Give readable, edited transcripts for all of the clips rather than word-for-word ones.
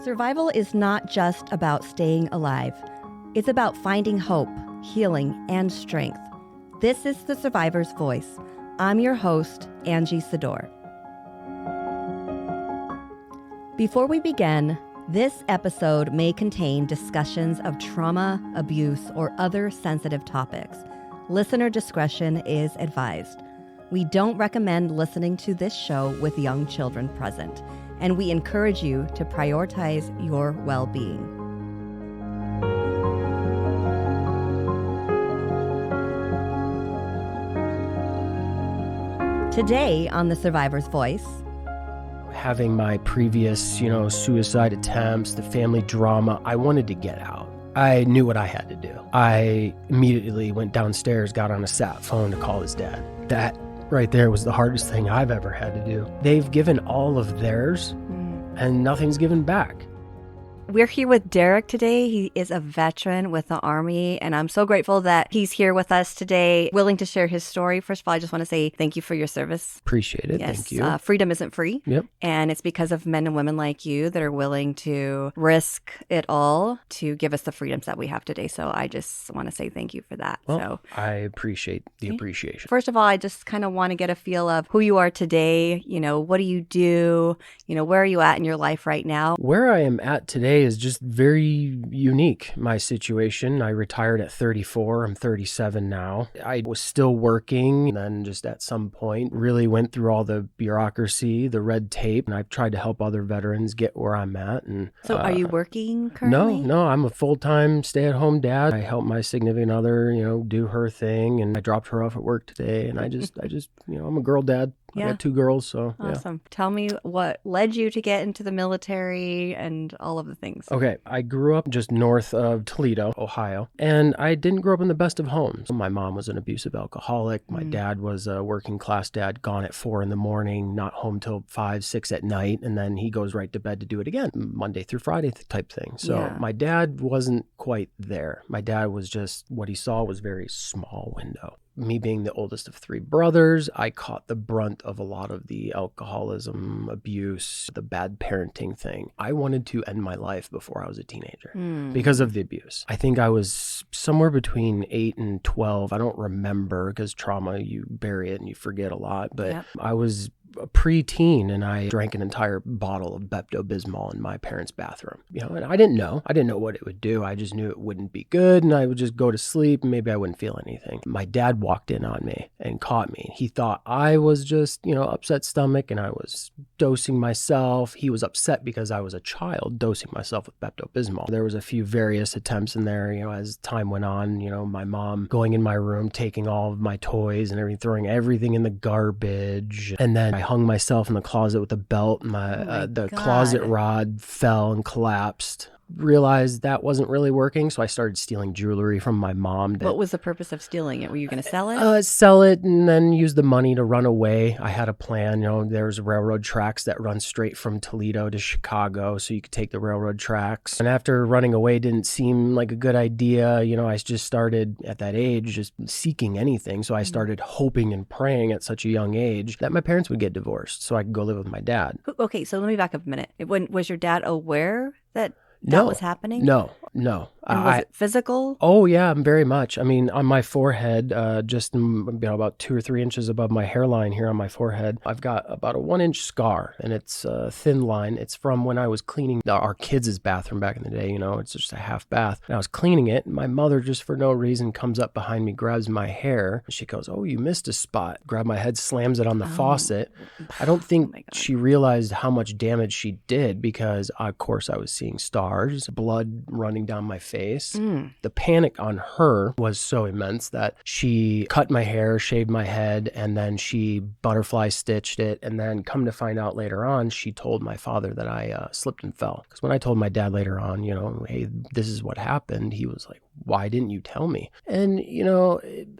Survival is not just about staying alive. It's about finding hope, healing, and strength. This is The Survivor's Voice. I'm your host, Angie Sedore. Before we begin, this episode may contain discussions of trauma, abuse, or other sensitive topics. Listener discretion is advised. We don't recommend listening to this show with young children present, and we encourage you to prioritize your well-being. Today on The Survivor's Voice, having my previous, suicide attempts, the family drama, I wanted to get out. I knew what I had to do. I immediately went downstairs, got on a sat phone to call his dad. That right there was the hardest thing I've ever had to do. They've given all of theirs and nothing's given back. We're here with Derek today. He is a veteran with the Army, and I'm so grateful that he's here with us today, willing to share his story. First of all, I just want to say thank you for your service. Appreciate it. Yes, Thank you. Freedom isn't free. Yep. And it's because of men and women like you that are willing to risk it all to give us the freedoms that we have today. So I just want to say thank you for that. Well, I appreciate the appreciation. First of all, I just kind of want to get a feel of who you are today. What do you do? Where are you at in your life right now? Where I am at today is just very unique, my situation. I retired at 34. I'm 37 now. I was still working, and then just at some point really went through all the bureaucracy, the red tape, and I've tried to help other veterans get where I'm at. And so are you working currently? No, I'm a full-time stay-at-home dad. I help my significant other, do her thing, and I dropped her off at work today, and I just, I'm a girl dad. Yeah. I got 2 girls, so awesome. Yeah. Tell me what led you to get into the military and all of the things. Okay, I grew up just north of Toledo, Ohio, and I didn't grow up in the best of homes. My mom was an abusive alcoholic. My dad was a working class dad, gone at 4 a.m, not home till 5, 6 at night, and then he goes right to bed to do it again, Monday through Friday type thing. So My dad wasn't quite there. My dad was just, what he saw was very small window. Me being the oldest of 3 brothers, I caught the brunt of a lot of the alcoholism, abuse, the bad parenting thing. I wanted to end my life before I was a teenager because of the abuse. I think I was somewhere between 8 and 12. I don't remember because trauma, you bury it and you forget a lot. But I was a preteen and I drank an entire bottle of Pepto-Bismol in my parents' bathroom. And I didn't know what it would do. I just knew it wouldn't be good, and I would just go to sleep and maybe I wouldn't feel anything. My dad walked in on me and caught me. He thought I was just, upset stomach and I was dosing myself. He was upset because I was a child dosing myself with Pepto-Bismol. There was a few various attempts in there, as time went on, my mom going in my room, taking all of my toys and everything, throwing everything in the garbage. And then I hung myself in the closet with a belt. The closet rod fell and collapsed. Realized that wasn't really working, so I started stealing jewelry from my mom. What was the purpose of stealing it? Were you going to sell it? Sell it and then use the money to run away. I had a plan. There's railroad tracks that run straight from Toledo to Chicago, so you could take the railroad tracks. And after running away didn't seem like a good idea, I just started at that age just seeking anything. So I started hoping and praying at such a young age that my parents would get divorced so I could go live with my dad. Okay, so let me back up a minute. Was your dad aware that was happening? No. And was it physical? Oh, yeah, very much. I mean, on my forehead, just about 2 or 3 inches above my hairline here on my forehead, I've got about a 1-inch scar, and it's a thin line. It's from when I was cleaning our kids' bathroom back in the day. It's just a half bath. And I was cleaning it, and my mother, just for no reason, comes up behind me, grabs my hair. She goes, "Oh, you missed a spot." Grab my head, slams it on the faucet. I don't think she realized how much damage she did because, of course, I was seeing stars, blood running down my face. The panic on her was so immense that she cut my hair, shaved my head, and then she butterfly stitched it. And then come to find out later on, she told my father that I slipped and fell. Because when I told my dad later on, hey, this is what happened, he was like, "Why didn't you tell me?" And,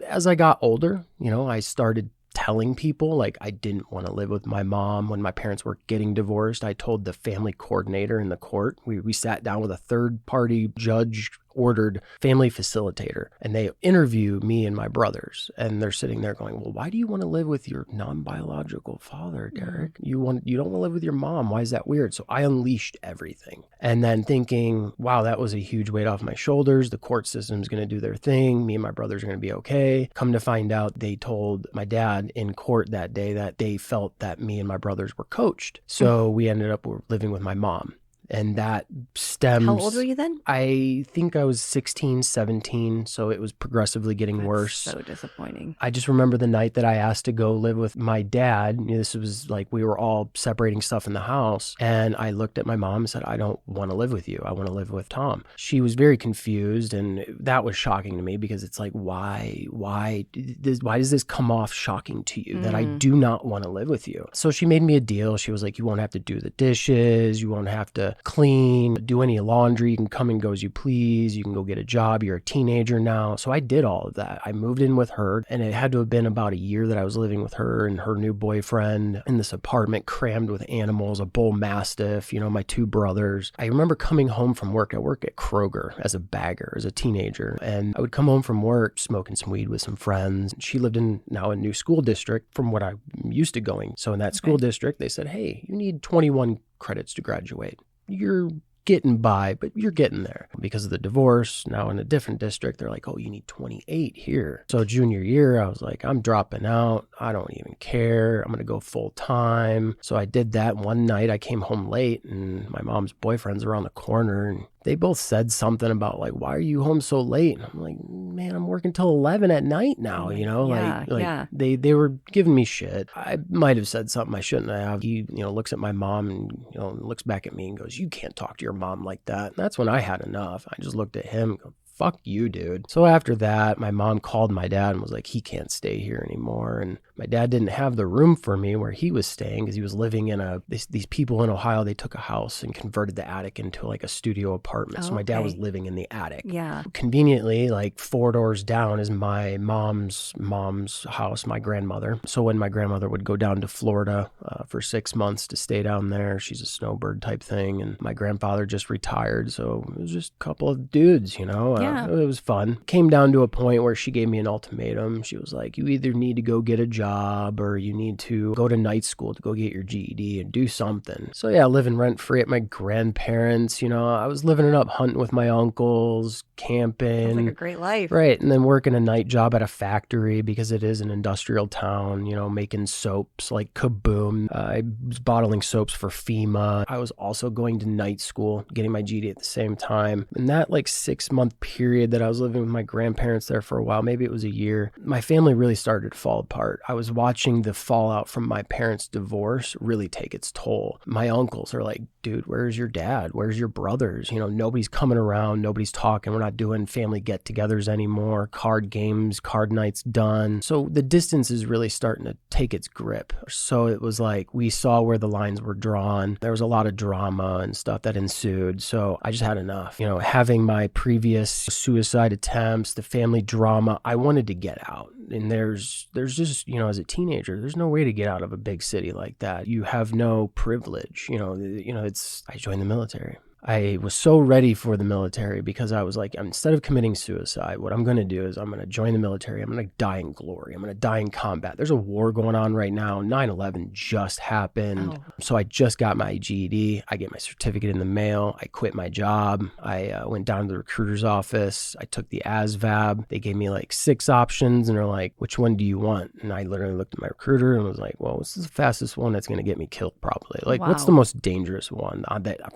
as I got older, I started telling people like I didn't want to live with my mom. When my parents were getting divorced, I told the family coordinator in the court. We sat down with a third party judge ordered family facilitator, and they interview me and my brothers, and they're sitting there going, well, why do you want to live with your non-biological father, Derek? You don't want to live with your mom. Why is that weird? So I unleashed everything. And then thinking, wow, that was a huge weight off my shoulders. The court system's going to do their thing. Me and my brothers are going to be okay. Come to find out, they told my dad in court that day that they felt that me and my brothers were coached. So we ended up living with my mom. And that stems... How old were you then? I think I was 16, 17, so it was progressively getting worse. So disappointing. I just remember the night that I asked to go live with my dad. This was like we were all separating stuff in the house. And I looked at my mom and said, I don't want to live with you. I want to live with Tom. She was very confused, and that was shocking to me because it's like, why does this come off shocking to you that I do not want to live with you? So she made me a deal. She was like, you won't have to do the dishes. You won't have to clean, do any laundry. You can come and go as you please. You can go get a job. You're a teenager now. So I did all of that. I moved in with her, and it had to have been about a year that I was living with her and her new boyfriend in this apartment crammed with animals, a bull mastiff, my 2 brothers. I remember coming home from work. I worked at Kroger as a bagger, as a teenager, and I would come home from work smoking some weed with some friends. She lived in now a new school district from what I'm used to going. So in that school district, they said, hey, you need 21 credits to graduate. You're getting by, but you're getting there. Because of the divorce, now in a different district, they're like, oh, you need 28 here. So junior year, I was like, I'm dropping out. I don't even care. I'm going to go full time. So I did that. One night I came home late, and my mom's boyfriend's around the corner, and they both said something about like, why are you home so late? And I'm like, man, I'm working till 11 at night now, They were giving me shit. I might have said something I shouldn't have. He, looks at my mom and, looks back at me and goes, you can't talk to your mom like that. And that's when I had enough. I just looked at him and go, fuck you, dude. So after that, my mom called my dad and was like, he can't stay here anymore. And my dad didn't have the room for me where he was staying because he was living in these people in Ohio, they took a house and converted the attic into like a studio apartment. So my dad was living in the attic. Yeah. Conveniently, like 4 doors down is my mom's house, my grandmother. So when my grandmother would go down to Florida for 6 months to stay down there, she's a snowbird type thing. And my grandfather just retired. So it was just a couple of dudes, Yeah. It was fun. Came down to a point where she gave me an ultimatum. She was like, you either need to go get a job or you need to go to night school to go get your GED and do something. So yeah, living rent free at my grandparents, I was living it up, hunting with my uncles, camping. Sounds like a great life. Right. And then working a night job at a factory because it is an industrial town, making soaps like Kaboom. I was bottling soaps for FEMA. I was also going to night school, getting my GED at the same time. And that 6-month period that I was living with my grandparents there for a while, maybe it was a year, my family really started to fall apart. I was watching the fallout from my parents' divorce really take its toll. My uncles are like, dude, where's your dad? Where's your brothers? Nobody's coming around. Nobody's talking. We're not doing family get-togethers anymore. Card games, card nights done. So the distance is really starting to take its grip. So it was like we saw where the lines were drawn. There was a lot of drama and stuff that ensued. So I just had enough. Having my previous suicide attempts, the family drama, I wanted to get out. And there's just, as a teenager, there's no way to get out of a big city like that. You have no privilege. I joined the military. I was so ready for the military because I was like, instead of committing suicide, what I'm going to do is I'm going to join the military. I'm going to die in glory. I'm going to die in combat. There's a war going on right now. 9/11 just happened. Oh. So I just got my GED. I get my certificate in the mail. I quit my job. I went down to the recruiter's office. I took the ASVAB. They gave me 6 options and they're like, which one do you want? And I literally looked at my recruiter and was like, well, this is the fastest one that's going to get me killed probably. What's the most dangerous one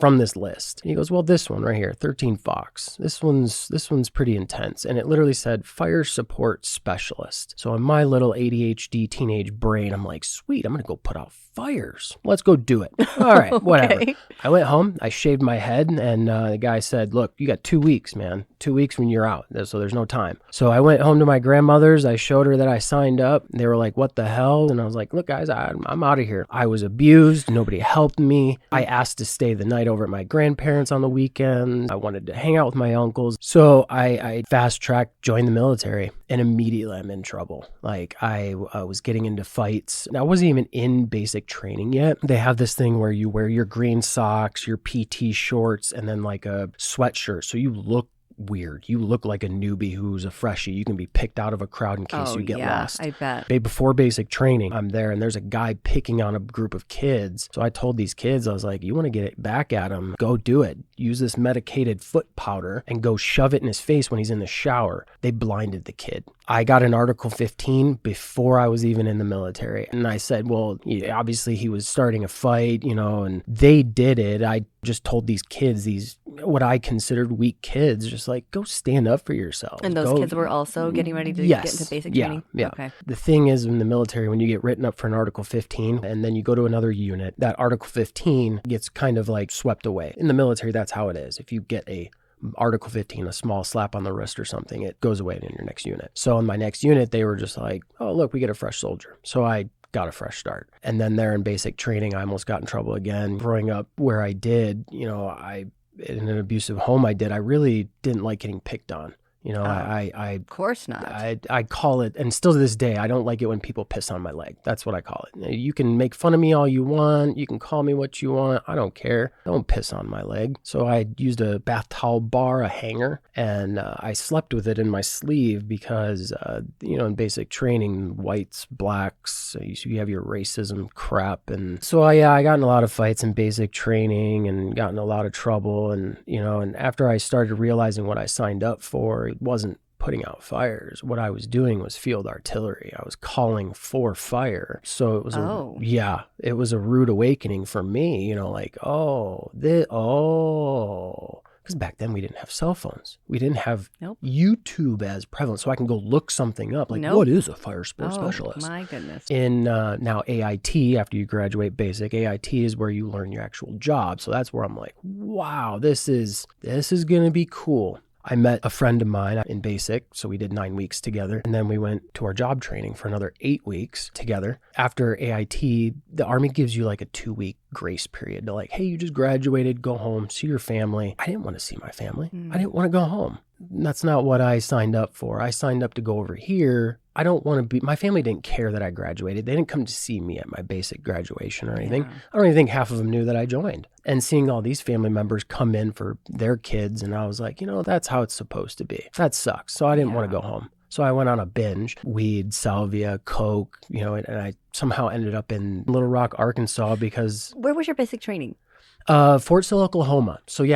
from this list? And he goes, well, this one right here, 13 Fox. This one's pretty intense. And it literally said fire support specialist. So in my little ADHD teenage brain, I'm like, sweet, I'm going to go put out fires. Let's go do it. All right, Okay. whatever. I went home, I shaved my head, and the guy said, look, you got 2 weeks, man. 2 weeks when you're out. So there's no time. So I went home to my grandmother's. I showed her that I signed up. They were like, what the hell? And I was like, look, guys, I'm out of here. I was abused. Nobody helped me. I asked to stay the night over at my grandparents on the weekends. I wanted to hang out with my uncles. So I fast-tracked, joined the military, and immediately I'm in trouble. I was getting into fights. I wasn't even in basic training yet. They have this thing where you wear your green socks, your PT shorts, and then a sweatshirt. So you look weird. You look like a newbie who's a freshie. You can be picked out of a crowd in case you get lost. I bet. Before basic training, I'm there and there's a guy picking on a group of kids. So I told these kids, I was like, you want to get it back at him, go do it. Use this medicated foot powder and go shove it in his face when he's in the shower. They blinded the kid. I got an Article 15 before I was even in the military. And I said, well, obviously he was starting a fight, and they did it. I just told these kids, what I considered weak kids, just like, go stand up for yourselves. And those kids were also getting ready to get into basic training? Yeah. Okay. The thing is, in the military, when you get written up for an Article 15 and then you go to another unit, that Article 15 gets kind of like swept away. In the military, that's how it is. If you get a Article 15, a small slap on the wrist or something, it goes away in your next unit. So in my next unit, they were just like, oh, look, we get a fresh soldier. So I got a fresh start. And then there in basic training, I almost got in trouble again. Growing up where I did, in an abusive home I really didn't like getting picked on. I of course not. I call it, and still to this day, I don't like it when people piss on my leg. That's what I call it. You can make fun of me all you want. You can call me what you want. I don't care. Don't piss on my leg. So I used a bath towel bar, a hanger, and I slept with it in my sleeve because, in basic training, whites, blacks, you have your racism crap. And so, I got in a lot of fights in basic training and got in a lot of trouble. And, and after I started realizing what I signed up for, it wasn't putting out fires. What I was doing was field artillery. I was calling for fire. So it was it was a rude awakening for me, because back then we didn't have cell phones. We didn't have YouTube as prevalent. So I can go look something up. What is a fire sports specialist? My goodness. In now AIT, after you graduate basic, AIT is where you learn your actual job. So that's where I'm like, wow, this is going to be cool. I met a friend of mine in basic, so we did 9 weeks together. And then we went to our job training for another 8 weeks together. After AIT, the Army gives you like a 2-week grace period to like, hey, you just graduated, go home, see your family. I didn't want to see my family. I didn't want to go home. That's not what I signed up for. I signed up to go over here. I don't want to be, my family didn't care that I graduated. They didn't come to see me at my basic graduation or anything. Yeah. I don't even think half of them knew that I joined. And seeing all these family members come in for their kids, and I was like, that's how it's supposed to be. That sucks. So I didn't want to go home. So I went on a binge, weed, salvia, coke, and I somehow ended up in Little Rock, Arkansas because... Where was your basic training? Fort Sill, Oklahoma. So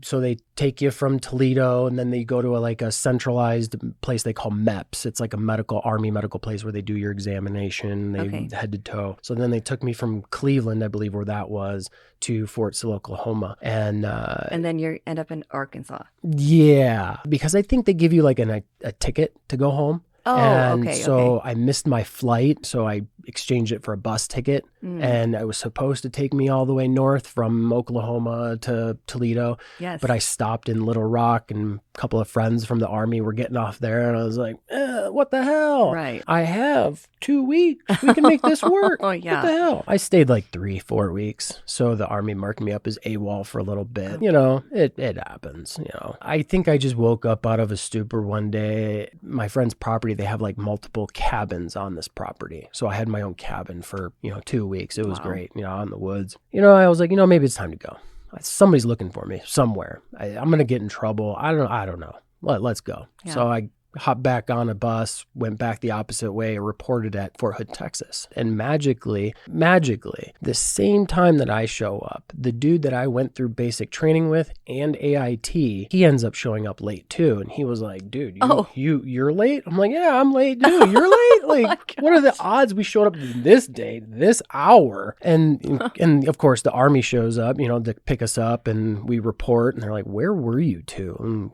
so they take you from Toledo and then they go to a centralized place they call MEPS. It's like a Army medical place where they do your examination, head to toe. So then they took me from Cleveland, I believe where that was, to Fort Sill, Oklahoma. And then you end up in Arkansas. Yeah, because I think they give you a ticket to go home. Oh, and so I missed my flight, so I exchanged it for a bus ticket, and it was supposed to take me all the way north from Oklahoma to Toledo. Yes. But I stopped in Little Rock, and a couple of friends from the Army were getting off there, and I was like, what the hell? Right. I have 2 weeks. We can make this work. Oh, yeah. What the hell? I stayed 3-4 weeks, so the Army marked me up as AWOL for a little bit. It happens, I think I just woke up out of a stupor one day. My friend's property, they have multiple cabins on this property. So I had my own cabin for, 2 weeks. It was great, out in the woods. I was like, maybe it's time to go. Somebody's looking for me somewhere. I'm going to get in trouble. I don't know. Let's go. Yeah. So I hopped back on a bus, went back the opposite way, reported at Fort Hood, Texas. And magically, the same time that I show up, the dude that I went through basic training with and AIT, he ends up showing up late too. And he was like, dude, you're late? I'm like, yeah, I'm late too. You're late? What are the odds we showed up this day, this hour? And of course, the Army shows up, to pick us up, and we report, and they're like, where were you two? And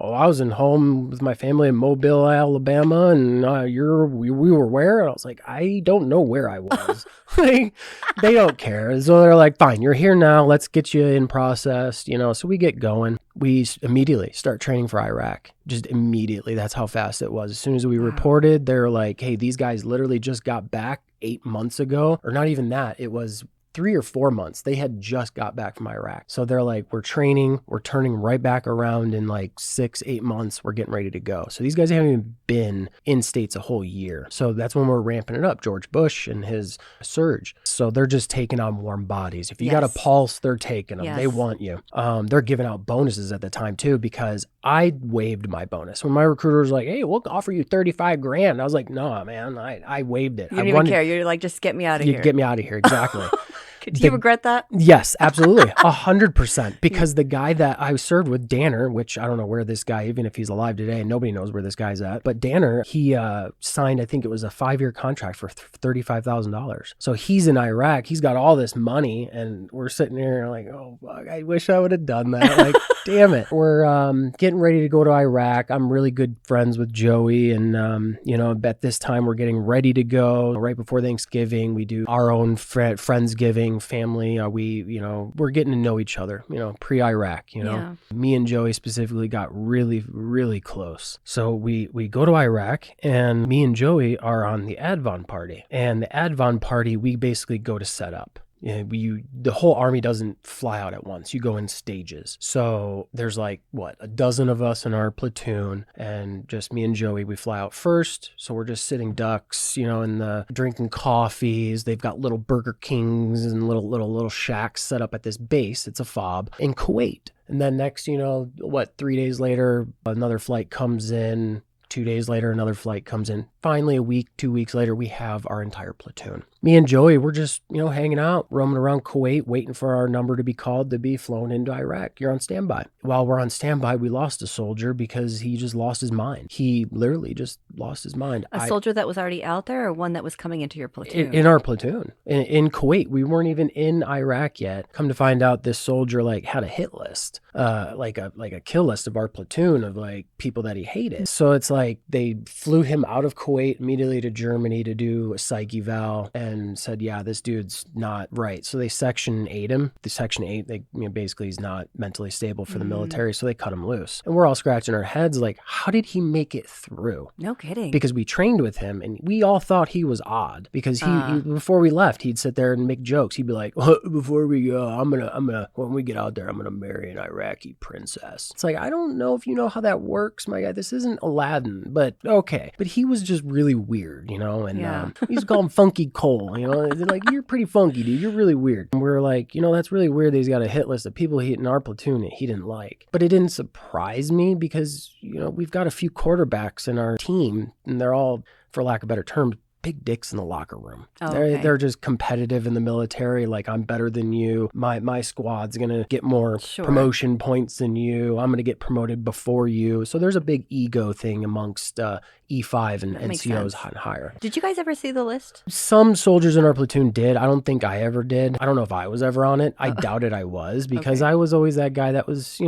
I was in home with my family in Mobile, Alabama, and we were where? And I was like, I don't know where I was. They don't care. So they're like, fine, you're here now. Let's get you in process. So we get going. We immediately start training for Iraq. Just immediately. That's how fast it was. As soon as we reported, they're like, hey, these guys literally just got back 8 months ago, or not even that. It was 3 or 4 months. They had just got back from Iraq. So they're like, we're training, we're turning right back around in like 6-8 months. We're getting ready to go. So these guys haven't even been in States a whole year. So that's when we're ramping it up. George Bush and his surge. So they're just taking on warm bodies. If you got a pulse, they're taking them. They want you. They're giving out bonuses at the time too, because I waived my bonus. When my recruiter was like, hey, we'll offer you $35,000. I was like, no, man, I waived it. You didn't even care. You're like, just get me out of here. Get me out of here. Exactly. Do you regret that? Yes, absolutely. 100%. Because the guy that I served with, Danner, which I don't know where this guy, even if he's alive today, and nobody knows where this guy's at, but Danner, he signed, I think it was a 5-year contract for $35,000. So he's in Iraq. He's got all this money, and we're sitting here like, oh, fuck, I wish I would have done that. Like, damn it. We're getting ready to go to Iraq. I'm really good friends with Joey, and, at this time we're getting ready to go. Right before Thanksgiving, we do our own Friendsgiving, family. We're getting to know each other, pre-Iraq, Me and Joey specifically got really, really close. So we go to Iraq, and me and Joey are on the Advan party. And the Advan party, we basically go to set up. The whole army doesn't fly out at once. You go in stages. So there's like, a dozen of us in our platoon, and just me and Joey, we fly out first. So we're just sitting ducks, drinking coffees. They've got little Burger Kings and little shacks set up at this base. It's a FOB in Kuwait. And then next, 3 days later, another flight comes in. 2 days later, another flight comes in. Finally, a week, 2 weeks later, we have our entire platoon. Me and Joey, we're just, hanging out, roaming around Kuwait, waiting for our number to be called to be flown into Iraq. You're on standby. While we're on standby, we lost a soldier because he just lost his mind. He literally just lost his mind. A soldier that was already out there, or one that was coming into your platoon? In our platoon. In Kuwait. We weren't even in Iraq yet. Come to find out, this soldier had a hit list, like a kill list of our platoon of people that he hated. So it's they flew him out of Kuwait immediately to Germany to do a psych eval, and said, yeah, this dude's not right. So they Section 8 him. The Section 8, basically he's not mentally stable for the military, so they cut him loose. And we're all scratching our heads how did he make it through? No kidding. Because we trained with him, and we all thought he was odd, because he before we left, he'd sit there and make jokes. He'd be like, before we go, I'm gonna when we get out there, I'm gonna marry an Iraqi princess. It's I don't know if you know how that works, my guy. This isn't Aladdin, but okay. But he was just really weird, and he used to call him Funky Cole, they're you're pretty funky, dude. You're really weird. And we're that's really weird that he's got a hit list of people in our platoon that he didn't like. But it didn't surprise me because, we've got a few quarterbacks in our team, and they're all, for lack of better terms, big dicks in the locker room. Oh, okay. They're just competitive in the military. I'm better than you. My squad's going to get more promotion points than you. I'm going to get promoted before you. So there's a big ego thing amongst E5 and NCOs and higher. Did you guys ever see the list? Some soldiers in our platoon did. I don't think I ever did. I don't know if I was ever on it. I doubted I was, because I was always that guy that was,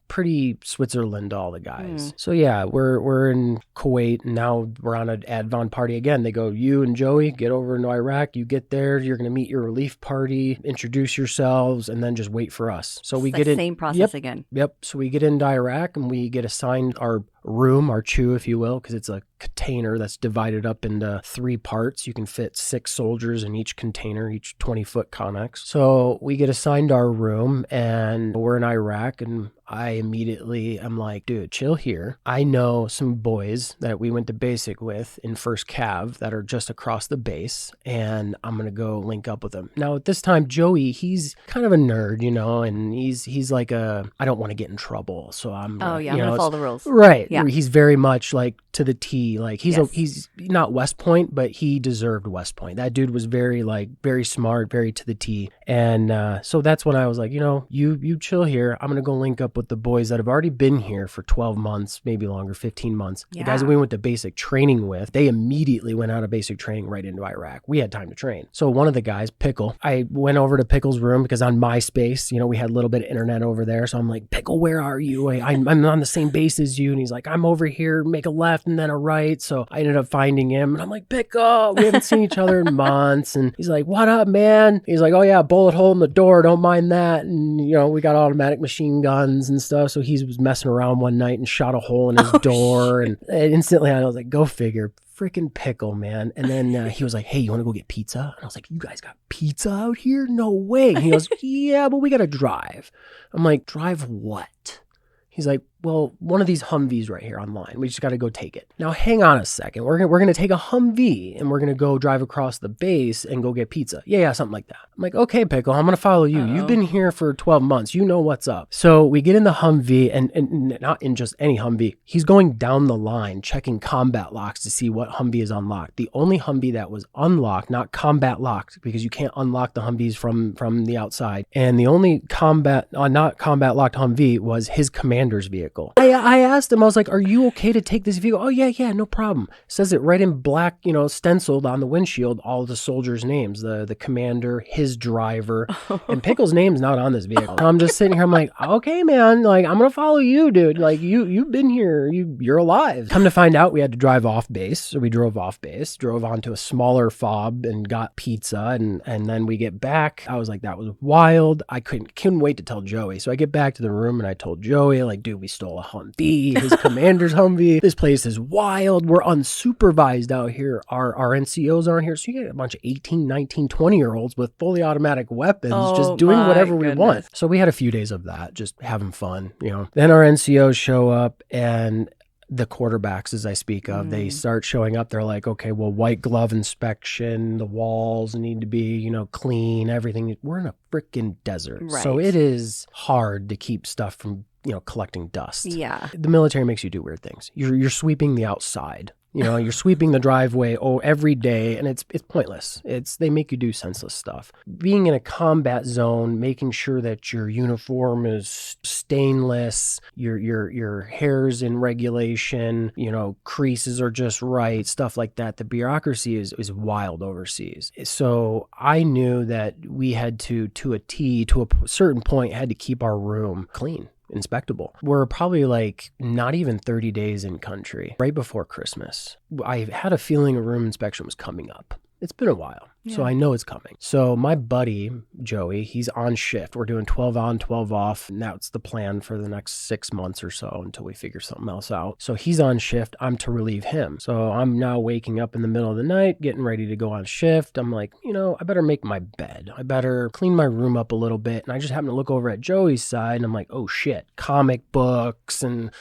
pretty Switzerland to all the guys. So yeah, we're in Kuwait, and now we're on an Advan party again. They go, you and Joey, get over into Iraq. You get there, you're going to meet your relief party, introduce yourselves, and then just wait for us. So we get in. Same process again. Yep. So we get into Iraq, and we get assigned our room, our chew, if you will, because it's a container that's divided up into 3 parts. You can fit 6 soldiers in each container, each 20-foot connex. So we get assigned our room, and we're in Iraq, and I immediately am like, dude, chill here. I know some boys that we went to basic with in 1st Cav that are just across the base, and I'm going to go link up with them. Now, at this time, Joey, he's kind of a nerd, and he's like I don't want to get in trouble, so I'm I'm going to follow the rules. Right. Yeah. He's very much to the T. He's not West Point, but he deserved West Point. That dude was very very smart, very to the T. And so that's when I was like, you chill here. I'm going to go link up with the boys that have already been here for 12 months, maybe longer, 15 months. Yeah. The guys that we went to basic training with, they immediately went out of basic training right into Iraq. We had time to train. So one of the guys, Pickle, I went over to Pickle's room because on MySpace, we had a little bit of internet over there. So I'm like, Pickle, where are you? I'm on the same base as you. And he's like, I'm over here, make a left and then a right. So I ended up finding him, and I'm like, Pickle, we haven't seen each other in months. And he's like, what up, man? He's like, oh yeah, bullet hole in the door, don't mind that. And we got automatic machine guns and stuff. So he was messing around one night and shot a hole in his door. And instantly I was like, go figure. freaking Pickle, man. And then he was like, hey, you want to go get pizza? And I was like, you guys got pizza out here? No way. And he goes, yeah, but we got to drive. I'm like, drive what? He's like, well, one of these Humvees right here online. We just got to go take it. Now, hang on a second. We're gonna take a Humvee and we're going to go drive across the base and go get pizza. Yeah, something like that. I'm like, okay, Pickle, I'm going to follow you. You've been here for 12 months. You know what's up. So we get in the Humvee and not in just any Humvee. He's going down the line, checking combat locks to see what Humvee is unlocked. The only Humvee that was unlocked, not combat locked, because you can't unlock the Humvees from the outside. And the only not combat locked Humvee was his commander's vehicle. I asked him, I was like, are you okay to take this vehicle? Oh, yeah, no problem. Says it right in black, stenciled on the windshield, all the soldiers' names, the commander, his driver, and Pickle's name's not on this vehicle. I'm just sitting here, I'm like, okay, man, like, I'm going to follow you, dude. Like, you've been here, you're alive. Come to find out, we had to drive off base. So we drove off base, drove onto a smaller fob and got pizza. And then we get back. I was like, that was wild. I couldn't wait to tell Joey. So I get back to the room and I told Joey, like, dude, we stole a Humvee, his commander's Humvee. This place is wild. We're unsupervised out here. Our NCOs aren't here. So you get a bunch of 18, 19, 20-year-olds with fully automatic weapons just doing whatever we want. So we had a few days of that, just having fun, Then our NCOs show up and the quarterbacks, as I speak of, they start showing up. They're like, okay, well, white glove inspection, the walls need to be, clean, everything. We're in a freaking desert. Right. So it is hard to keep stuff from collecting dust. Yeah. The military makes you do weird things. You're sweeping the outside. You're sweeping the driveway every day, and it's pointless. They make you do senseless stuff. Being in a combat zone, making sure that your uniform is stainless, your hair's in regulation, creases are just right, stuff like that. The bureaucracy is wild overseas. So I knew that we had to a T, to a certain point, had to keep our room clean, inspectable. We're probably like not even 30 days in country, right before Christmas. I had a feeling a room inspection was coming up. It's been a while, so I know it's coming. So my buddy, Joey, he's on shift. We're doing 12 on, 12 off, and that's the plan for the next 6 months or so until we figure something else out. So he's on shift. I'm to relieve him. So I'm now waking up in the middle of the night, getting ready to go on shift. I'm like, I better make my bed. I better clean my room up a little bit. And I just happen to look over at Joey's side, and I'm like, oh shit, comic books and,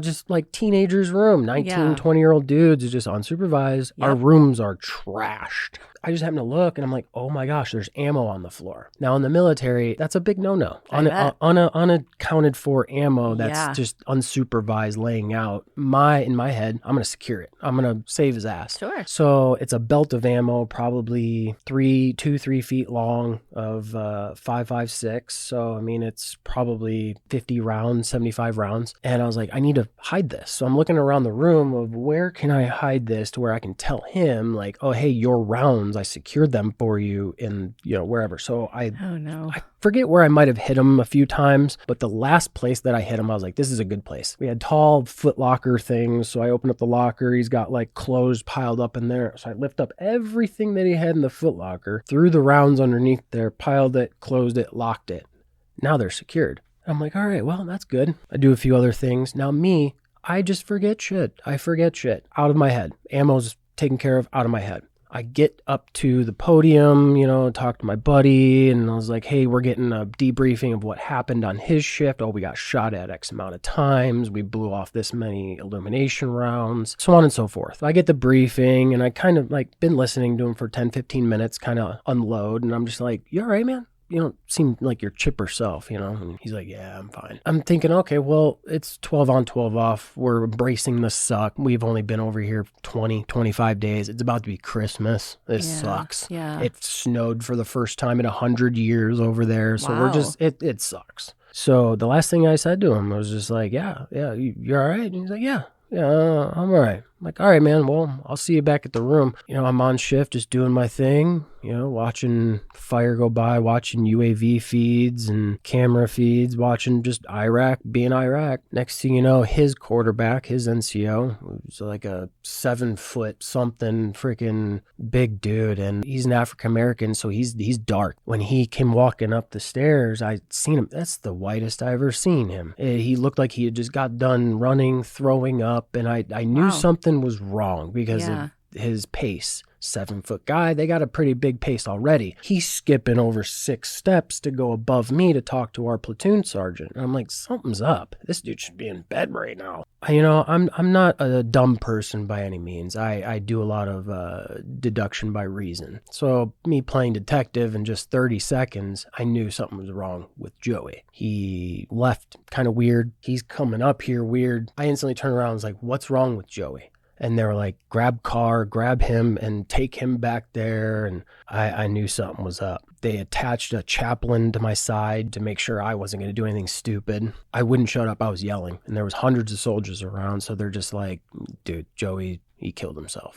just like teenagers' room, 19, 20-year-old dudes are just unsupervised. Yep. Our rooms are trashed. I just happen to look and I'm like, oh my gosh, there's ammo on the floor. Now in the military, that's a big no-no. Unaccounted for ammo that's just unsupervised laying out. In my head, I'm going to secure it. I'm going to save his ass. Sure. So it's a belt of ammo, probably 3 feet long of 5.56. So, it's probably 50 rounds, 75 rounds. And I was like, I need to hide this. So I'm looking around the room of where can I hide this to where I can tell him like, oh, hey, your rounds, I secured them for you in, wherever. So I forget where I might have hit him a few times, but the last place that I hit him, I was like, this is a good place. We had tall foot locker things. So I opened up the locker. He's got like clothes piled up in there. So I lift up everything that he had in the foot locker, threw the rounds underneath there, piled it, closed it, locked it. Now they're secured. I'm like, all right, well, that's good. I do a few other things. Now I just forget shit. I forget shit out of my head. Ammo's taken care of out of my head. I get up to the podium, talk to my buddy, and I was like, hey, we're getting a debriefing of what happened on his shift. Oh, we got shot at X amount of times. We blew off this many illumination rounds, so on and so forth. I get the briefing, and I kind of been listening to him for 10, 15 minutes, kind of unload, and I'm just like, you all right, man? You don't seem like your chipper self, And he's like, yeah, I'm fine. I'm thinking, okay, well, it's 12 on, 12 off. We're embracing the suck. We've only been over here 20, 25 days. It's about to be Christmas. This sucks. Yeah. It snowed for the first time in 100 years over there. So we're just, it sucks. So the last thing I said to him was just like, yeah, you're all right? And he's like, yeah, I'm all right. I'm like, all right, man, well, I'll see you back at the room. I'm on shift, just doing my thing, watching fire go by, watching UAV feeds and camera feeds, watching just Iraq being Iraq. Next thing you know, his quarterback, his NCO, was like a 7-foot something freaking big dude, and he's an African-American, so he's dark. When he came walking up the stairs, I seen him. That's the whitest I ever seen him. He looked like he had just got done running, throwing up, and I knew something something was wrong because of his pace. 7-foot guy, they got a pretty big pace already. He's skipping over 6 steps to go above me to talk to our platoon sergeant. And I'm like, something's up. This dude should be in bed right now. You know, I'm not a dumb person by any means. I do a lot of deduction by reason. So me playing detective in just 30 seconds, I knew something was wrong with Joey. He left kind of weird. He's coming up here weird. I instantly turned around and was like, what's wrong with Joey? And they were like, grab Carr, grab him and take him back there. And I knew something was up. They attached a chaplain to my side to make sure I wasn't going to do anything stupid. I wouldn't shut up. I was yelling. And there was hundreds of soldiers around. So they're just like, dude, Joey, he killed himself.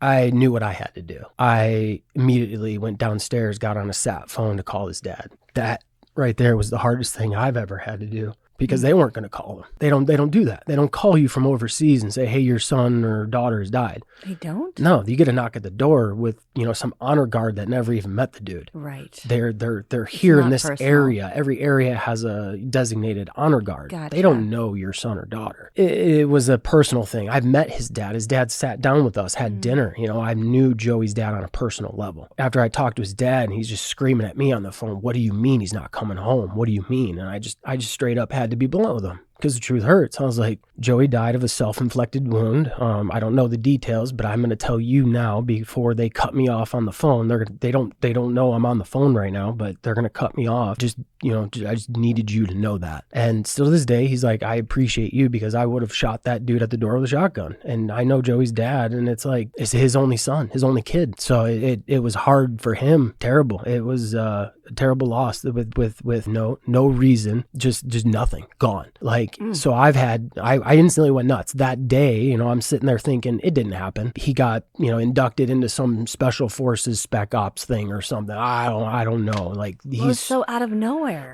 I knew what I had to do. I immediately went downstairs, got on a sat phone to call his dad. That right there was the hardest thing I've ever had to do. Because they weren't going to call him. They don't do that. They don't call you from overseas and say, hey, your son or daughter has died. They don't? No, you get a knock at the door with, some honor guard that never even met the dude. Right. They're here in this personal. area. Every area has a designated honor guard. Gotcha. They don't know your son or daughter. It was a personal thing. I've met his dad. His dad sat down with us, had dinner. I knew Joey's dad on a personal level. After I talked to his dad and he's just screaming at me on the phone, what do you mean he's not coming home? What do you mean? And I just straight up had to be blunt with him. Because the truth hurts. I was like, Joey died of a self-inflicted wound. I don't know the details, but I'm going to tell you now before they cut me off on the phone. They don't know I'm on the phone right now, but they're going to cut me off. I just needed you to know that. And still to this day, he's like, I appreciate you because I would have shot that dude at the door with a shotgun. And I know Joey's dad, and it's like, it's his only son, his only kid. So it was hard for him. Terrible. It was a terrible loss with no reason, just nothing, gone. So I instantly went nuts that day. I'm sitting there thinking it didn't happen. He got, inducted into some special forces spec ops thing or something. I don't know. He's so out of nowhere.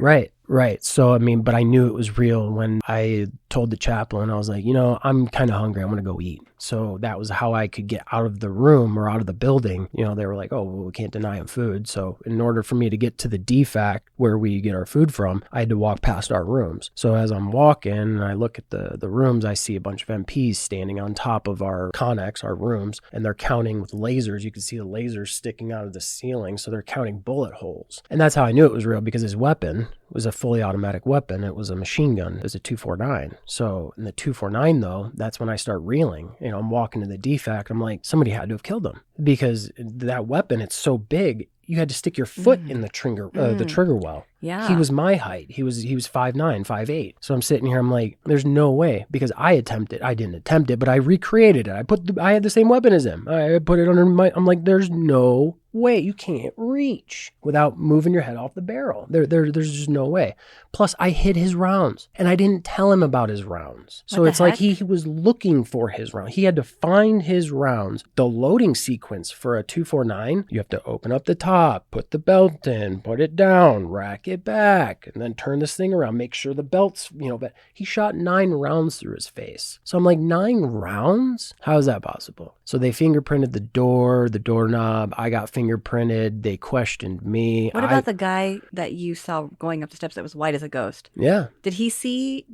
Right. So, but I knew it was real when I told the chaplain, I was like, I'm kind of hungry. I want to go eat. So that was how I could get out of the room or out of the building. They were like, oh, well, we can't deny him food. So in order for me to get to the DFAC where we get our food from, I had to walk past our rooms. So as I'm walking and I look at the rooms, I see a bunch of MPs standing on top of our Connex, our rooms, and they're counting with lasers. You can see the lasers sticking out of the ceiling. So they're counting bullet holes. And that's how I knew it was real because his weapon was a fully automatic weapon. It was a machine gun. It was a 249. So in the 249 though, that's when I start reeling. I'm walking to the DFAC. I'm like, somebody had to have killed him because that weapon, it's so big. You had to stick your foot in the trigger well. Yeah. He was my height. He was 5'9", 5'8". So I'm sitting here. I'm like, there's no way because I didn't attempt it, but I recreated it. I had the same weapon as him. I put it under I'm like, there's no way. You can't reach without moving your head off the barrel. There's just no way. Plus I hid his rounds and I didn't tell him about his rounds. So it's like he was looking for his round. He had to find his rounds. The loading sequence for a 249, you have to open up the top, put the belt in, put it down, rack it back, and then turn this thing around, make sure the belt's, but he shot 9 rounds through his face. So I'm like, 9 rounds? How is that possible? So they fingerprinted the doorknob. I got fingerprinted. They questioned me. What about the guy that you saw going up the steps that was white as a ghost? Yeah. Did he see,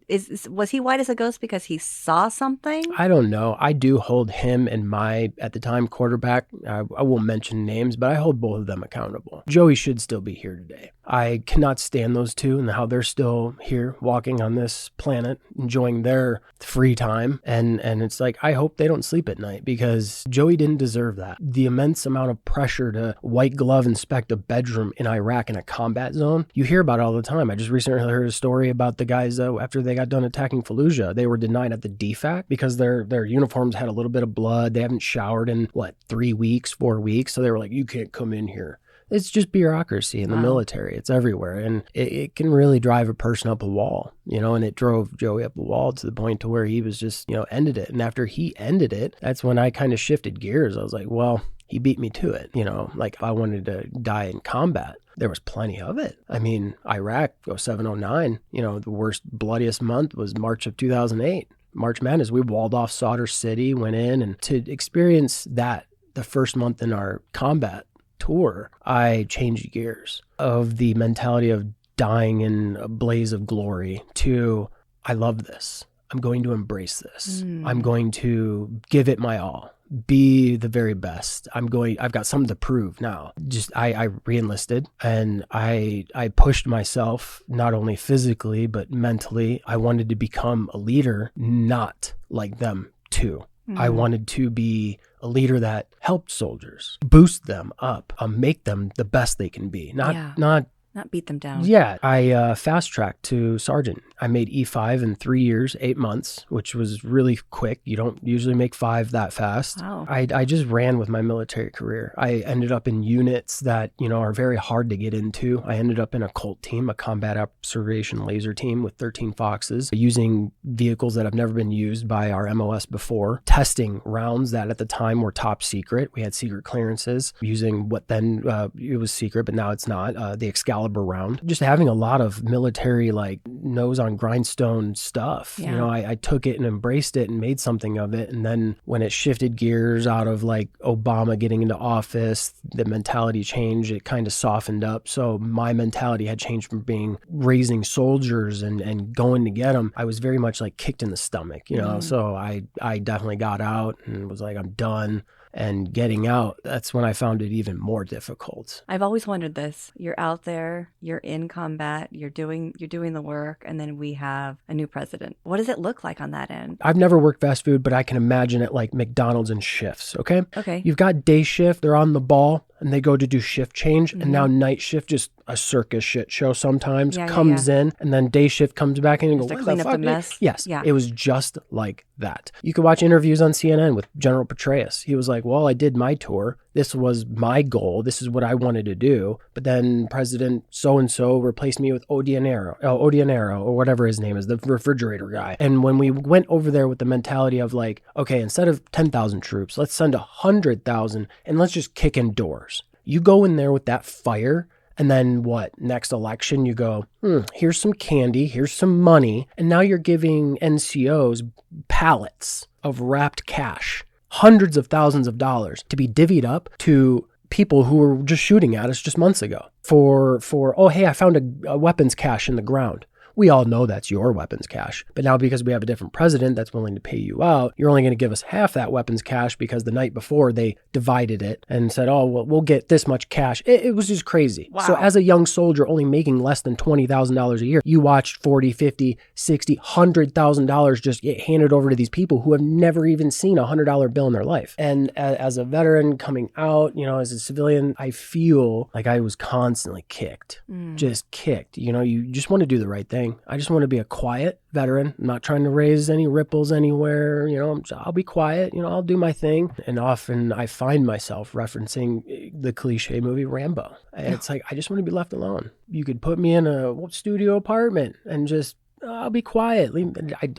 was he white as a ghost because he saw something? I don't know. I do hold him and my, at the time, quarterback. I won't mention names, but I hold both of them accountable. Joey should still be here today. I cannot stand those two and how they're still here walking on this planet, enjoying their free time. And it's like, I hope they don't sleep at night because Joey didn't deserve that. The immense amount of pressure to white glove inspect a bedroom in Iraq in a combat zone, you hear about it all the time. I just recently heard a story about the guys after they got done attacking Fallujah, they were denied at the DFAC because their uniforms had a little bit of blood. They haven't showered in 3 weeks, 4 weeks. So they were like, you can't come in here. It's just bureaucracy in the military. It's everywhere. And it can really drive a person up a wall, and it drove Joey up a wall to the point to where he was just, ended it. And after he ended it, that's when I kind of shifted gears. I was like, well, he beat me to it. If I wanted to die in combat, there was plenty of it. Iraq, 0709, the worst, bloodiest month was March of 2008. March Madness, we walled off Sadr City, went in, and to experience that the first month in our combat tour, I changed gears of the mentality of dying in a blaze of glory to, I love this. I'm going to embrace this. I'm going to give it my all. Be the very best. I've got something to prove now. I re-enlisted and I pushed myself not only physically, but mentally. I wanted to become a leader, not like them too. I wanted to be a leader that helped soldiers, boost them up, make them the best they can be, not beat them down. Yeah. I fast-tracked to sergeant. I made E5 in 3 years, 8 months, which was really quick. You don't usually make 5 that fast. Wow. I just ran with my military career. I ended up in units that, are very hard to get into. I ended up in a COLT team, a combat observation laser team with 13 Foxes, using vehicles that have never been used by our MOS before, testing rounds that at the time were top secret. We had secret clearances using what then it was secret, but now it's not, the Excalibur round. Just having a lot of military nose on grindstone stuff. Yeah. I took it and embraced it and made something of it. And then when it shifted gears out of Obama getting into office, the mentality changed. It kind of softened up. So my mentality had changed from being raising soldiers and going to get them. I was very much kicked in the stomach, So I definitely got out and was like, I'm done. And getting out, that's when I found it even more difficult. I've always wondered this. You're out there, you're in combat, you're doing the work, and then we have a new president. What does it look like on that end? I've never worked fast food, but I can imagine it like McDonald's and shifts, okay? Okay. You've got day shift, they're on the ball, and they go to do shift change, and now night shift, just a circus shit show sometimes, comes in, and then day shift comes back in and you go, what clean the up fuck? the mess. Yes, Yeah. It was just like that. You could watch interviews on CNN with General Petraeus. He was like, well, I did my tour. This was my goal. This is what I wanted to do. But then President so-and-so replaced me with Odionero, or whatever his name is, the refrigerator guy. And when we went over there with the mentality of okay, instead of 10,000 troops, let's send 100,000 and let's just kick in doors. You go in there with that fire, and then what? Next election, you go, here's some candy, here's some money, and now you're giving NCOs pallets of wrapped cash, hundreds of thousands of dollars to be divvied up to people who were just shooting at us just months ago for oh, hey, I found a weapons cache in the ground. We all know that's your weapons cache. But now because we have a different president that's willing to pay you out, you're only going to give us half that weapons cache because the night before they divided it and said, oh, well, we'll get this much cash. It was just crazy. Wow. So as a young soldier only making less than $20,000 a year, you watched $40, $50, $60, $100,000 just get handed over to these people who have never even seen a $100 bill in their life. And as a veteran coming out, as a civilian, I feel like I was constantly kicked, just kicked. You just want to do the right thing. I just want to be a quiet veteran. I'm not trying to raise any ripples anywhere. I'll be quiet. I'll do my thing. And often I find myself referencing the cliche movie Rambo. It's I just want to be left alone. You could put me in a studio apartment and just I'll be quiet.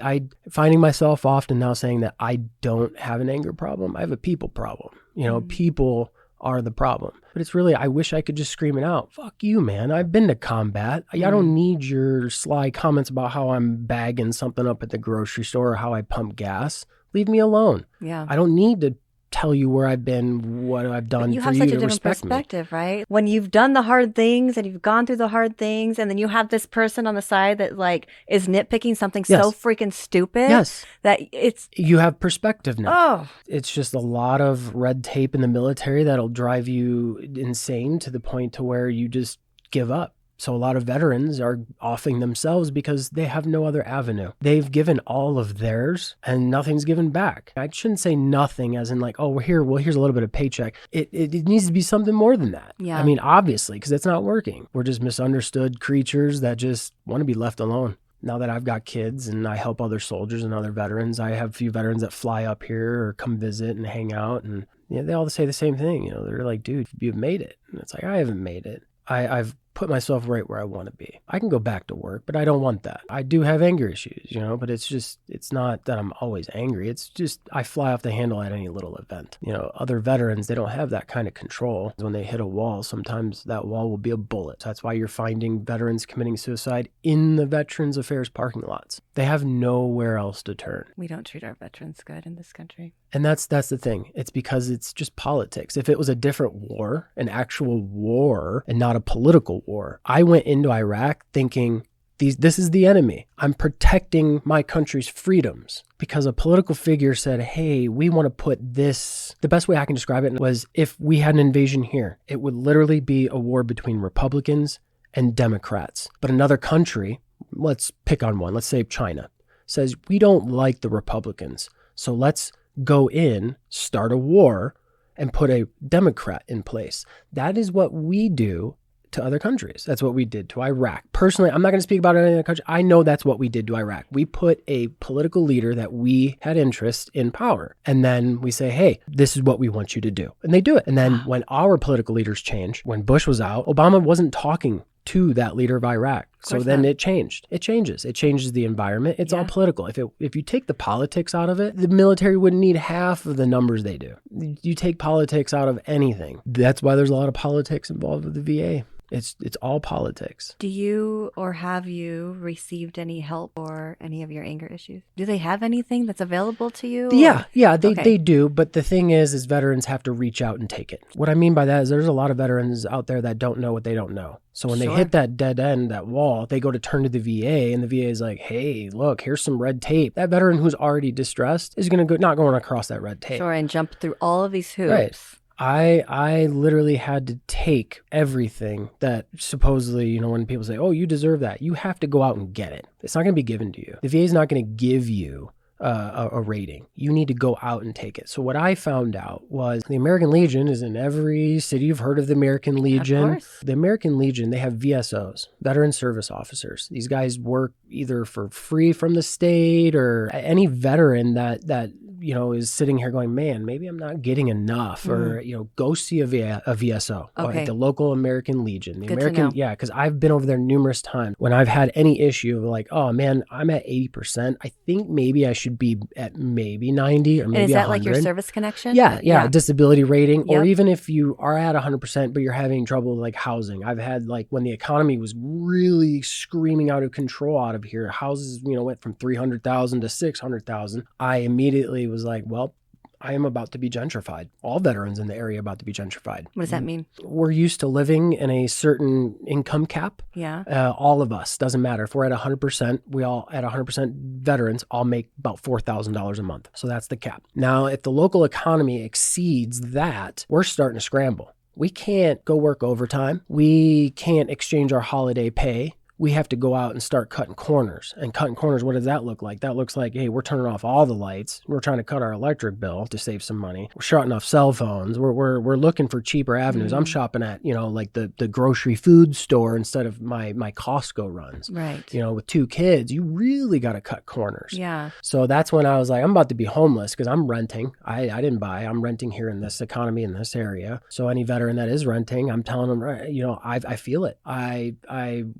I finding myself often now saying that I don't have an anger problem. I have a people problem. People are the problem. But it's really, I wish I could just scream it out. Fuck you, man. I've been to combat. I don't need your sly comments about how I'm bagging something up at the grocery store or how I pump gas. Leave me alone. Yeah. I don't need to tell you where I've been, what I've done you for have you such to a different respect perspective, right? When you've done the hard things and you've gone through the hard things, and then you have this person on the side that is nitpicking something so freaking stupid that you have perspective now. Oh, it's just a lot of red tape in the military that'll drive you insane to the point to where you just give up. So a lot of veterans are offing themselves because they have no other avenue. They've given all of theirs and nothing's given back. I shouldn't say nothing as in here's a little bit of paycheck. It needs to be something more than that. Yeah. I mean, obviously, because it's not working. We're just misunderstood creatures that just want to be left alone. Now that I've got kids and I help other soldiers and other veterans, I have a few veterans that fly up here or come visit and hang out. And they all say the same thing. They're like, dude, you've made it. And it's I haven't made it. I've put myself right where I want to be. I can go back to work, but I don't want that. I do have anger issues, but it's not that I'm always angry. It's just I fly off the handle at any little event. Other veterans, they don't have that kind of control. When they hit a wall, sometimes that wall will be a bullet. That's why you're finding veterans committing suicide in the Veterans Affairs parking lots. They have nowhere else to turn. We don't treat our veterans good in this country. And that's the thing. It's because it's just politics. If it was a different war, an actual war, and not a political war, I went into Iraq thinking this is the enemy. I'm protecting my country's freedoms because a political figure said, hey, we want to put this. The best way I can describe it was if we had an invasion here, it would literally be a war between Republicans and Democrats. But another country, let's pick on one, let's say China, says we don't like the Republicans. So let's go in, start a war, and put a Democrat in place. That is what we do to other countries. That's what we did to Iraq. Personally, I'm not going to speak about any other country. I know that's what we did to Iraq. We put a political leader that we had interest in power. And then we say, hey, this is what we want you to do. And they do it. And then when our political leaders change, when Bush was out, Obama wasn't talking to that leader of Iraq. So then it changed. It changes. It changes the environment. It's all political. If you take the politics out of it, the military wouldn't need half of the numbers they do. You take politics out of anything. That's why there's a lot of politics involved with the VA. It's all politics. Do you or have you received any help for any of your anger issues? Do they have anything that's available to you? Yeah, they do. But the thing is veterans have to reach out and take it. What I mean by that is there's a lot of veterans out there that don't know what they don't know. So when they hit that dead end, that wall, they go to turn to the VA and the VA is like, hey, look, here's some red tape. That veteran who's already distressed is going to not going across that red tape. Sure, and jump through all of these hoops. Right. I literally had to take everything that supposedly, when people say, oh, you deserve that, you have to go out and get it. It's not going to be given to you. The VA is not going to give you a rating. You need to go out and take it. So what I found out was the American Legion is in every city. You've heard of the American Legion. Of course. The American Legion, they have VSOs, veteran service officers. These guys work either for free from the state or any veteran that is sitting here going, man, maybe I'm not getting enough, or, go see a VSO at the local American Legion. Good to know. Yeah, because I've been over there numerous times when I've had any issue like, oh man, I'm at 80%. I think maybe I should be at maybe 90 or maybe 100. And is that like your service connection? Yeah, disability rating, or even if you are at 100%, but you're having trouble like housing. I've had like when the economy was really screaming out of control out of here, houses, went from 300,000 to 600,000. I immediately was like, well, I am about to be gentrified. All veterans in the area are about to be gentrified. What does that mean? We're used to living in a certain income cap. Yeah. All of us, doesn't matter. If we're at 100%, we all at 100% veterans all make about $4,000 a month. So that's the cap. Now, if the local economy exceeds that, we're starting to scramble. We can't go work overtime. We can't exchange our holiday pay. We have to go out and start cutting corners. And cutting corners, what does that look like? That looks like, hey, we're turning off all the lights. We're trying to cut our electric bill to save some money. We're shutting off cell phones. We're looking for cheaper avenues. I'm shopping at, like the grocery food store instead of my Costco runs. Right. With 2 kids, you really got to cut corners. Yeah. So that's when I was like, I'm about to be homeless because I'm renting. I didn't buy. I'm renting here in this economy in this area. So any veteran that is renting, I'm telling them, I feel it. I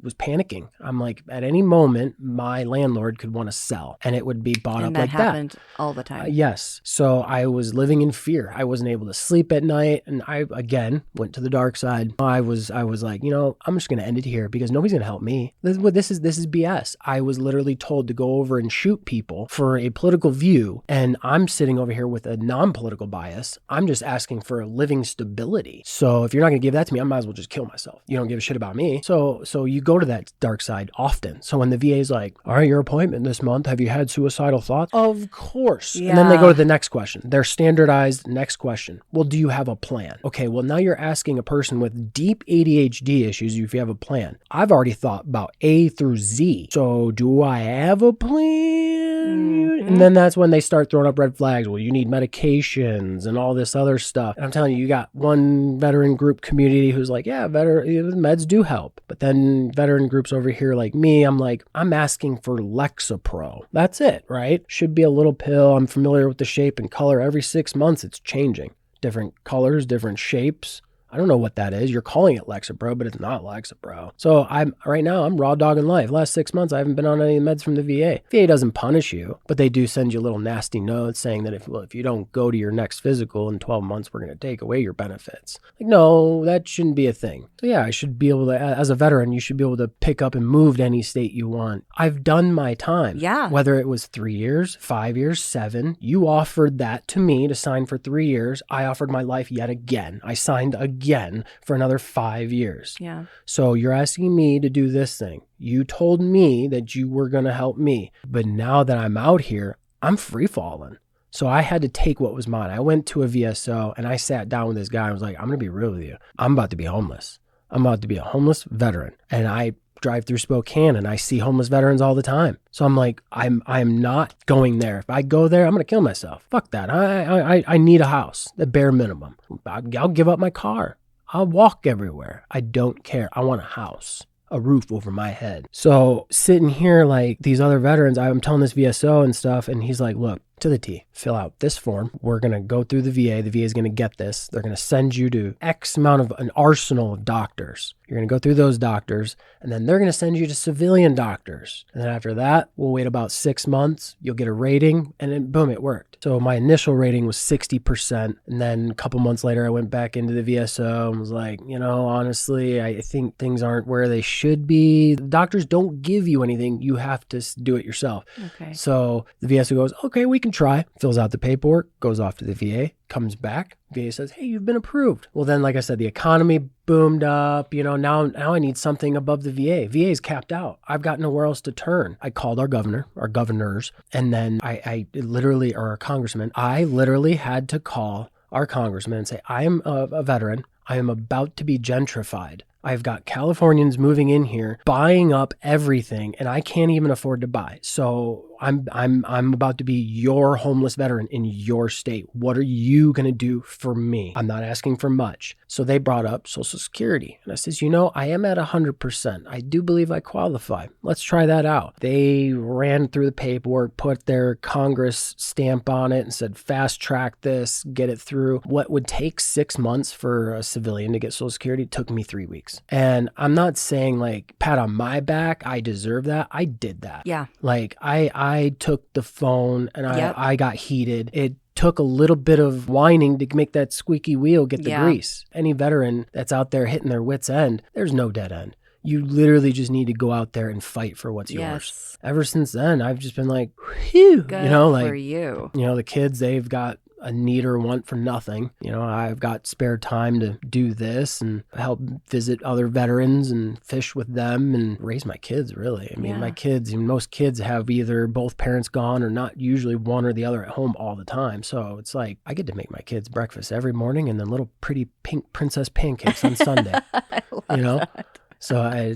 was panicking. I'm like, at any moment, my landlord could want to sell and it would be bought up like that. And that happened all the time. Yes. So I was living in fear. I wasn't able to sleep at night. And I, again, went to the dark side. I was like, I'm just going to end it here because nobody's going to help me. This is BS. I was literally told to go over and shoot people for a political view. And I'm sitting over here with a non-political bias. I'm just asking for a living stability. So if you're not going to give that to me, I might as well just kill myself. You don't give a shit about me. So you go to that dark side often. So when the VA is like, all right, your appointment this month, have you had suicidal thoughts? Of course. Yeah. And then they go to the next question. Their standardized next question. Well, do you have a plan? Okay, well, now you're asking a person with deep ADHD issues if you have a plan. I've already thought about A through Z. So do I have a plan? And then that's when they start throwing up red flags. Well, you need medications and all this other stuff. And I'm telling you, you got one veteran group community who's like, yeah, meds do help. But then veteran groups over here like me, I'm like, I'm asking for Lexapro. That's it, right? Should be a little pill. I'm familiar with the shape and color. Every 6 months, it's changing. Different colors, different shapes. I don't know what that is. You're calling it Lexapro, but it's not Lexapro. So right now I'm raw dogging life. Last 6 months, I haven't been on any meds from the VA. VA doesn't punish you, but they do send you little nasty notes saying that if you don't go to your next physical in 12 months, we're going to take away your benefits. Like, no, that shouldn't be a thing. So yeah, I should be able to, as a veteran, you should be able to pick up and move to any state you want. I've done my time. Yeah. Whether it was 3 years, 5 years, 7, you offered that to me to sign for 3 years. I offered my life yet again. I signed again. again for another 5 years. Yeah. So you're asking me to do this thing. You told me that you were going to help me. But now that I'm out here, I'm free falling. So I had to take what was mine. I went to a VSO and I sat down with this guy and was like, I'm going to be real with you. I'm about to be homeless. I'm about to be a homeless veteran. And I drive through Spokane and I see homeless veterans all the time. So I'm like, I'm not going there. If I go there, I'm going to kill myself. Fuck that. I need a house, the bare minimum. I'll give up my car. I'll walk everywhere. I don't care. I want a house, a roof over my head. So sitting here like these other veterans, I'm telling this VSO and stuff, and he's like, look, to the T, fill out this form. We're going to go through the VA. The VA is going to get this. They're going to send you to X amount of an arsenal of doctors. You're going to go through those doctors, and then they're going to send you to civilian doctors. And then after that, we'll wait about 6 months. You'll get a rating, and then boom, it worked. So my initial rating was 60%. And then a couple months later, I went back into the VSO and was like, honestly, I think things aren't where they should be. The doctors don't give you anything. You have to do it yourself. Okay. So the VSO goes, okay, we can try, fills out the paperwork, goes off to the VA, comes back. VA says, hey, you've been approved. Well, then, like I said, the economy boomed up. Now I need something above the VA. VA is capped out. I've got nowhere else to turn. I called our governors, and then I literally, or our congressman, I literally had to call our congressman and say, I am a veteran. I am about to be gentrified. I've got Californians moving in here, buying up everything, and I can't even afford to buy. So I'm about to be your homeless veteran in your state. What are you going to do for me? I'm not asking for much. So they brought up Social Security. And I says, I am at 100%. I do believe I qualify. Let's try that out. They ran through the paperwork, put their Congress stamp on it and said, fast track this, get it through. What would take 6 months for a civilian to get Social Security took me 3 weeks. And I'm not saying like pat on my back, I deserve that. I did that. Yeah. Like I took the phone and I got heated. It took a little bit of whining to make that squeaky wheel get the grease. Any veteran that's out there hitting their wits end, there's no dead end. You literally just need to go out there and fight for what's yours. Ever since then, I've just been like, whew, good for you. The kids, they've got a need or want for nothing. I've got spare time to do this and help visit other veterans and fish with them and raise my kids, really. I mean, my kids, most kids have either both parents gone or not usually one or the other at home all the time. So it's like, I get to make my kids breakfast every morning and then little pretty pink princess pancakes on Sunday. I love that. So I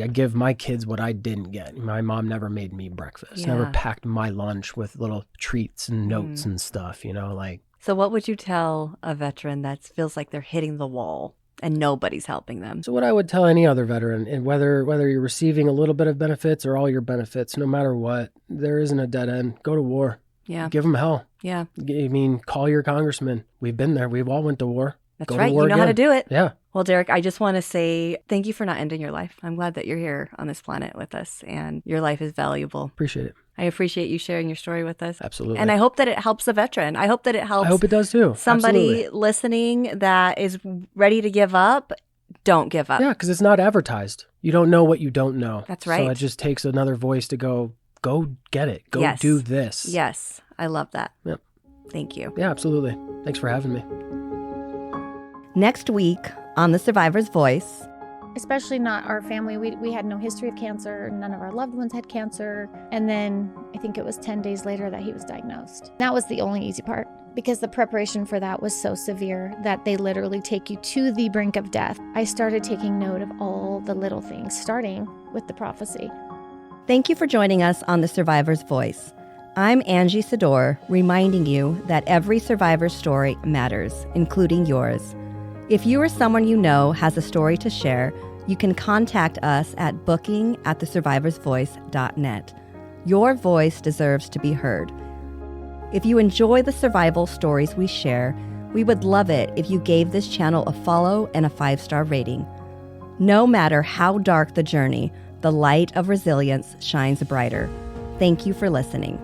give my kids what I didn't get. My mom never made me breakfast, never packed my lunch with little treats and notes and stuff, So what would you tell a veteran that feels like they're hitting the wall and nobody's helping them? So what I would tell any other veteran, and whether you're receiving a little bit of benefits or all your benefits, no matter what, there isn't a dead end. Go to war. Yeah. Give them hell. Yeah. I mean, call your congressman. We've been there. We've all went to war. That's right. You know how to do it. Yeah. Well, Derek, I just want to say thank you for not ending your life. I'm glad that you're here on this planet with us, and your life is valuable. Appreciate it. I appreciate you sharing your story with us. Absolutely. And I hope that it helps a veteran. I hope that it helps. I hope it does too. Somebody listening that is ready to give up. Don't give up. Yeah, because it's not advertised. You don't know what you don't know. That's right. So it just takes another voice to go get it. Go do this. Yes. I love that. Yep. Thank you. Yeah, absolutely. Thanks for having me. Next week on The Survivor's Voice. Especially not our family. We had no history of cancer. None of our loved ones had cancer. And then I think it was 10 days later that he was diagnosed. That was the only easy part, because the preparation for that was so severe that they literally take you to the brink of death. I started taking note of all the little things, starting with the prophecy. Thank you for joining us on The Survivor's Voice. I'm Angie Sedore, reminding you that every survivor's story matters, including yours. If you or someone you know has a story to share, you can contact us at booking@thesurvivorsvoice.net. Your voice deserves to be heard. If you enjoy the survival stories we share, we would love it if you gave this channel a follow and a 5-star rating. No matter how dark the journey, the light of resilience shines brighter. Thank you for listening.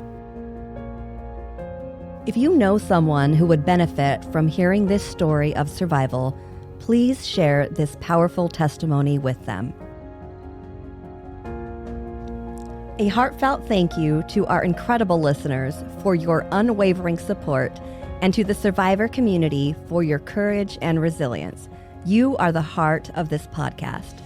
If you know someone who would benefit from hearing this story of survival, please share this powerful testimony with them. A heartfelt thank you to our incredible listeners for your unwavering support and to the survivor community for your courage and resilience. You are the heart of this podcast.